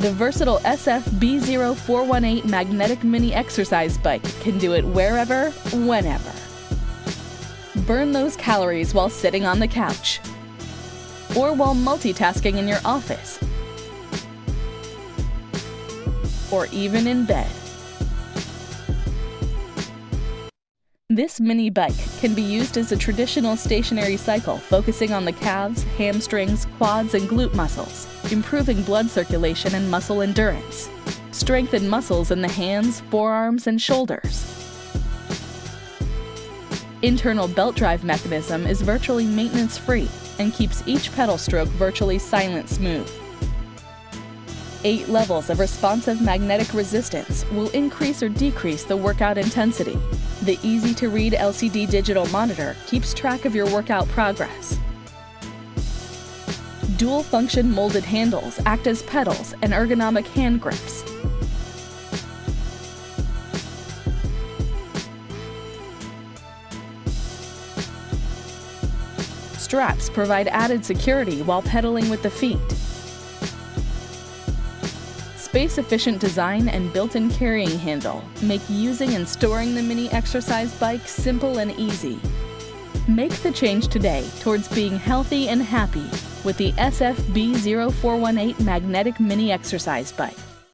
The versatile SF-B0418 magnetic mini exercise bike can do it wherever, whenever. Burn those calories while sitting on the couch, or while multitasking in your office, or even in bed. This mini bike can be used as a traditional stationary cycle, focusing on the calves, hamstrings, quads, and glute muscles, improving blood circulation and muscle endurance. Strengthen muscles in the hands, forearms, and shoulders. Internal belt drive mechanism is virtually maintenance-free and keeps each pedal stroke virtually silent smooth. 8 levels of responsive magnetic resistance will increase or decrease the workout intensity. The easy-to-read LCD digital monitor keeps track of your workout progress. Dual-function molded handles act as pedals and ergonomic hand grips. Straps provide added security while pedaling with the feet. Space-efficient design and built-in carrying handle make using and storing the mini exercise bike simple and easy. Make the change today towards being healthy and happy with the SF-B0418 magnetic mini exercise bike.